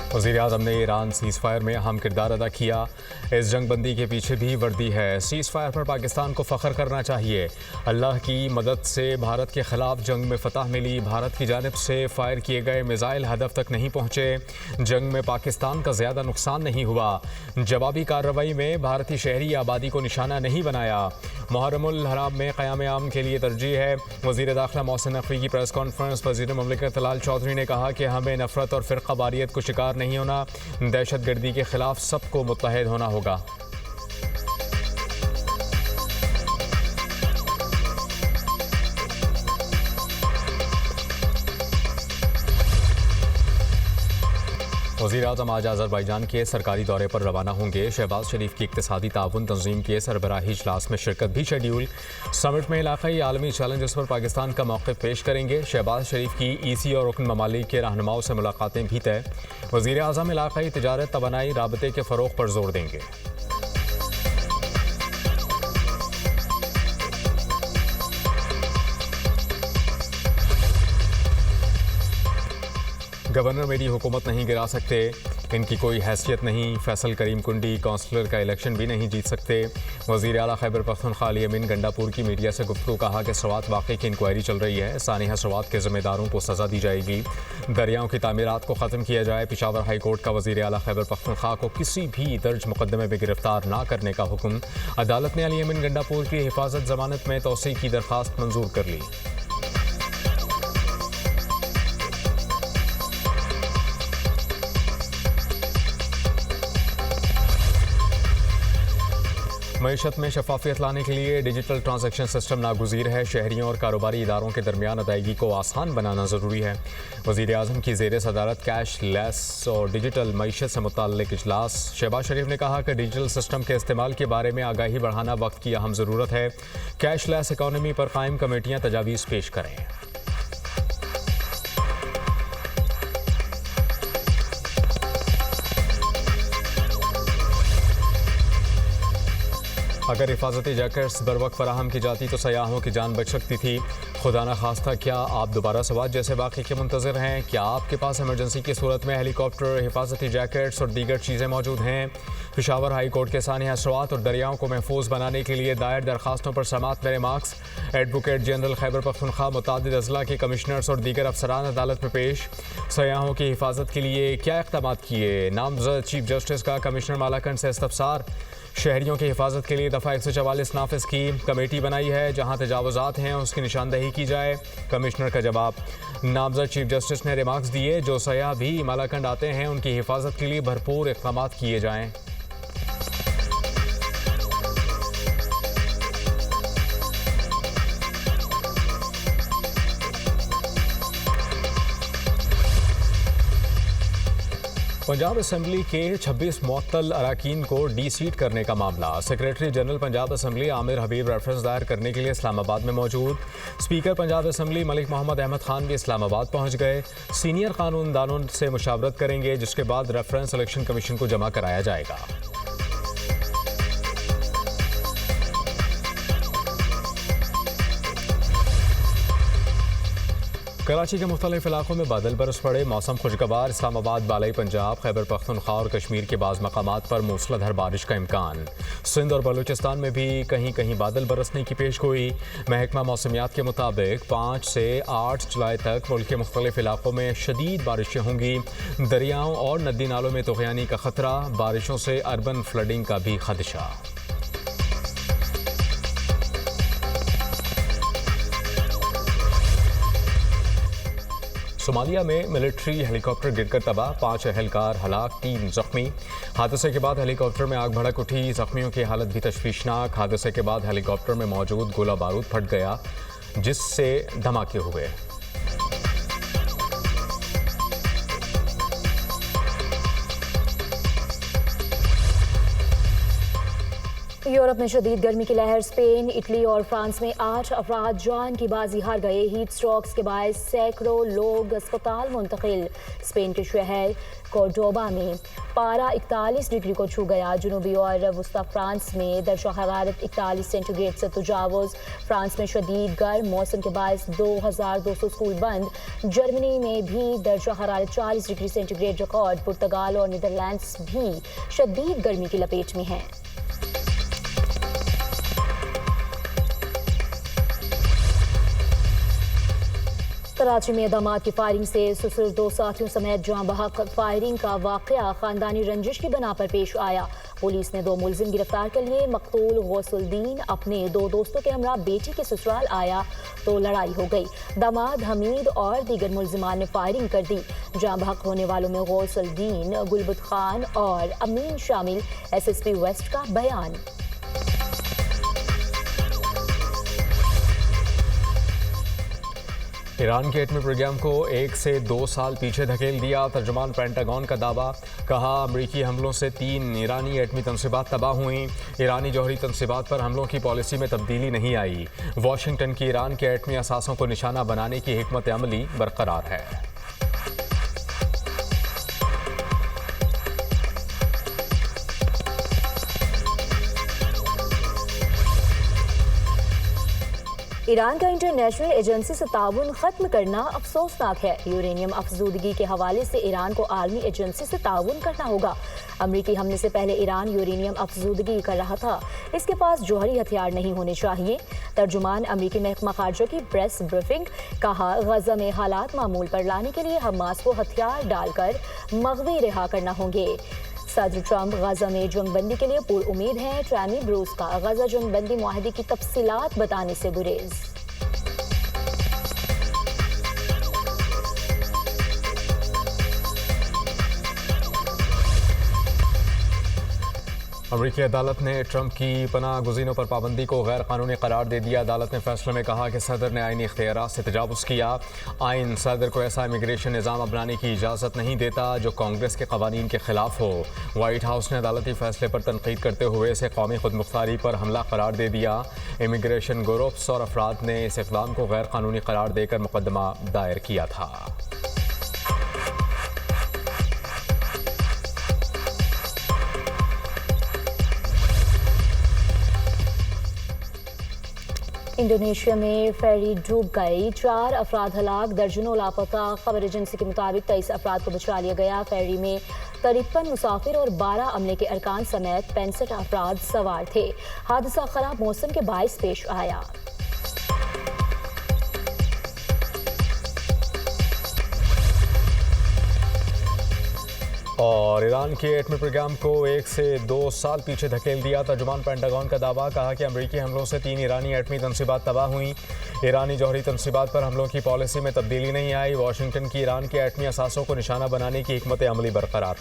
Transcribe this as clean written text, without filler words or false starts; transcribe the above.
वज़ीर-ए-आज़म ने Iran seize fire में अहम किरदार अदा किया। इस जंगबंदी के पीछे भी वर्दी है। सीज़ फायर पर पाकिस्तान को फ़ख्र करना चाहिए। अल्लाह की मदद से भारत के ख़िलाफ़ जंग में फ़तह मिली। भारत की जानिब से फायर किए गए मिसाइल हदफ तक नहीं पहुँचे। जंग में पाकिस्तान का ज़्यादा नुकसान नहीं हुआ। जवाबी कार्रवाई में भारतीय शहरी आबादी को निशाना नहीं बनाया। मुहर्रमुल हराम में क़याम आम के लिए तरजीह है। वज़ीर दाखिला मोहसिन नकवी की प्रेस कॉन्फ्रेंस। वज़ीर मुमलिकत तलाल चौधरी ने कहा कि हमें नफरत और फ़िरक़ावारियत को शिकार नहीं होना, दहशत गर्दी के खिलाफ सबको मुत्तहिद होना होगा। वज़ीर-ए-आज़म आज अज़रबैजान के सरकारी दौरे पर रवाना होंगे। शहबाज शरीफ की इक़्तिसादी ताउन तंजीम के सरबराही इजलास में शिरकत भी शेड्यूल। समिट में इलाक़ाई आलमी चैलेंजेस पर पाकिस्तान का मौक़िफ़ पेश करेंगे। शहबाज शरीफ की EC और रुकन ममालिक के रहनुमाओं से मुलाकातें भी तय। वज़ीर-ए-आज़म इलाक़ाई तिजारत तवानाई राबते के फ़रोग़ पर जोर देंगे। गवर्नर मेरी हुकूमत नहीं गिरा सकते, इनकी कोई हैसियत नहीं। फैसल करीम कुंडी काउंसलर का इलेक्शन भी नहीं जीत सकते। वज़ीर आला खैबर पख्तूनख्वा अली अमीन गंडापुर की मीडिया से गुफ्तगू। कहा कि सवात वाक़े की इंक्वायरी चल रही है। सानिया सवात के ज़िम्मेदारों को सज़ा दी जाएगी। दरियाओं की तामीरात को ख़त्म किया जाए। पेशावर हाई कोर्ट का वज़ीर आला खैबर पख्तूनख्वा को किसी भी दर्ज मुकदमे में गिरफ्तार न करने का हुक्म। अदालत ने अली अमीन गंडापुर की हिफाजत ज़मानत में तोसी की दरख्वास्त मंजूर कर ली। मईशत में शफाफियत लाने के लिए डिजिटल ट्रांजैक्शन सिस्टम नागुज़ीर है। शहरियों और कारोबारी इदारों के दरमियान अदायगी को आसान बनाना ज़रूरी है। वज़ीर-ए-आज़म की ज़ेर सदारत कैश लेस और डिजिटल मईशत से मुताल्लिक़ इजलास। शहबाज शरीफ ने कहा कि डिजिटल सिस्टम के इस्तेमाल के बारे में आगाही बढ़ाना वक्त की अहम ज़रूरत है। कैश लेस इकॉनमी पर कायम कमेटियाँ तजावीज़ पेश करें। अगर हिफाजती जैकेट्स बर वक्त फराहम की जाती तो सयाहों की जान बच सकती थी। खुदा न खास्ता क्या आप दोबारा सवात जैसे वाक़े के मुंतज़िर हैं? क्या आपके पास इमरजेंसी की सूरत में हेलीकॉप्टर, हिफाजती जैकेट्स और दीगर चीज़ें मौजूद हैं? पेशावर हाई कोर्ट के सानिया सवात और दरियाओं को महफूज बनाने के लिए दायर दरखास्तों पर समात मेरे मार्क्स। एडवोकेट जनरल खैबर पख्तूनख्वा मुतादिद अजला के कमिश्नर्स और दीगर अफसरान अदालत में पेश। सयाहों की हिफाजत के लिए क्या इक़दाम किए? नामज़द चीफ जस्टिस का कमिश्नर मालाकंड से इस्तफसार। शहरियों की हिफाजत के लिए दफ़ा 144 नाफिज की कमेटी बनाई है। जहां तजावुज़ात हैं उसकी निशानदही की जाए। कमिश्नर का जवाब। नामज़द चीफ जस्टिस ने रिमार्क्स दिए जो सयाह भी मालाकंड आते हैं उनकी हिफाजत के लिए भरपूर इक़दाम किए जाएँ। पंजाब असम्बली के 26 मुअत्तल अराकीन को डी-सीट करने का मामला। Secretary general Punjab assembly Amir Habib reference दायर करने के लिए इस्लामाबाद में मौजूद। स्पीकर पंजाब असम्बली मलिक मोहम्मद अहमद खान भी इस्लामाबाद पहुंच गए। सीनियर कानूनदानों से मुशावरत करेंगे जिसके बाद रेफरेंस इलेक्शन कमीशन को जमा कराया जाएगा। कराची के मुख्तलिफ इलाकों में बादल बरस पड़े। मौसम खुशगवार। इस्लामाबाद, बालाई पंजाब, खैबर पख्तूनख्वा और कश्मीर के बाज़ मकामात पर मूसलाधार बारिश का इम्कान। सिंध और बलूचिस्तान में भी कहीं कहीं बादल बरसने की पेशगोई। महकमा मौसमियात के मुताबिक 5 से 8 जुलाई तक मुल्क के मुख्तलिफ इलाकों में शदीद बारिशें होंगी। दरियाओं और नदी नालों में तुग़यानी का खतरा। बारिशों से अर्बन फ्लडिंग का भी खदशा। सोमालिया में मिलिट्री हेलीकॉप्टर गिरकर तबाह। 5 अहलकार हलाक, 3 जख्मी। हादसे के बाद हेलीकॉप्टर में आग भड़क उठी। जख्मियों की हालत भी तशवीशनाक। हादसे के बाद हेलीकॉप्टर में मौजूद गोला बारूद फट गया जिससे धमाके हुए। यूरोप में शदीद गर्मी की लहर। स्पेन, इटली और फ्रांस में 8 अफराद जान की बाजी हार गए। हीट स्ट्रोक्स के बायस सैकड़ों लोग अस्पताल मुंतकिल। स्पेन के शहर कोर्डोबा में पारा 41 डिग्री को छू गया। जनूबी और वस्ती फ्रांस में दर्जा हरारत 41 सेंटीग्रेड से तजावुज। फ्रांस में शदीद गर्म मौसम के बायस 2200 स्कूल बंद। जर्मनी में भी दर्जा हरारत 40 डिग्री सेंटीग्रेड रिकॉर्ड। पुर्तगाल और नीदरलैंड्स भी शदीद गर्मी की लपेट में हैं। कराची में दामाद की फायरिंग से ससुर 2 साथियों समेत जाँ बहक फायरिंग का वाकया खानदानी रंजिश की बना पर पेश आया। पुलिस ने 2 मुलजिम गिरफ्तार कर लिए। मकतूल गौसुलदीन अपने 2 दोस्तों के हमरा बेटी के ससुराल आया तो लड़ाई हो गई। दामाद हमीद और दीगर मुलजिमान ने फायरिंग कर दी। जाँ बहक होने वालों में गौसुलदीन, गुलबुत खान और अमीन शामिल। SSP वेस्ट का बयान। ईरान के एटमी प्रोग्राम को 1 से 2 साल पीछे धकेल दिया। तर्जुमान पेंटागन का दावा। कहा, अमरीकी हमलों से 3 ईरानी एटमी तनसीबात तबाह हुई। ईरानी जौहरी तनसीबात पर हमलों की पॉलिसी में तब्दीली नहीं आई। वाशिंगटन की ईरान के एटमी असासों को निशाना बनाने की हिकमत अमली बरकरार है। ईरान का इंटरनेशनल एजेंसी से ताउन खत्म करना अफसोसनाक है। यूरेनियम अफजूदगी के हवाले से ईरान को आलमी एजेंसी से ताउन करना होगा। अमरीकी हमले से पहले ईरान यूरेनियम अफजूदगी कर रहा था। इसके पास जौहरी हथियार नहीं होने चाहिए। तर्जुमान अमरीकी महकमा खारजा की प्रेस ब्रीफिंग। कहा, गजा में हालात मामूल पर लाने के लिए हमास को हथियार डालकर मग़वी रिहा करना होंगे। सदर ट्रंप गजा में जंगबंदी के लिए पूरी उम्मीद है। टैमी ब्रूस का गजा जंगबंदी मुआहदे की तफसीलात बताने से गुरेज। अमरीकी अदालत ने ट्रंप की पनाह गुज़ीनों पर पाबंदी को गैर कानूनी करार दे दिया। अदालत ने फैसले में कहा कि सदर ने आईनी इख्तियारात से तजावुज़ किया। आइन सदर को ऐसा इमिग्रेशन निज़ाम अपनाने की इजाज़त नहीं देता जो कांग्रेस के कवानीन के खिलाफ हो। वाइट हाउस ने अदालती फैसले पर तनकीद करते हुए इसे कौमी खुदमुख्तारी पर हमला करार दे दिया। इमिग्रेशन ग्रुप्स और अफराद ने इस इक़दाम को गैर कानूनी करार देकर मुकदमा दायर किया था। इंडोनेशिया में फेरी डूब गई। 4 अफराद हलाक, दर्जनों लापता। खबर एजेंसी के मुताबिक 23 अफराद को बचा लिया गया। फेरी में 53 मुसाफिर और 12 अमले के अरकान समेत 65 अफराद सवार थे। हादसा खराब मौसम के बायस पेश आया। और ईरान के एटमी प्रोग्राम को 1 से 2 साल पीछे धकेल दिया। तर्जुमान पेंटागन का दावा। कहा कि अमरीकी हमलों से 3 ईरानी एटमी तनसीबात तबाह हुई। ईरानी जौहरी तनसीबात पर हमलों की पॉलिसी में तब्दीली नहीं आई। वाशिंगटन की ईरान के एटमी असासों को निशाना बनाने की हिकमत अमली बरकरार।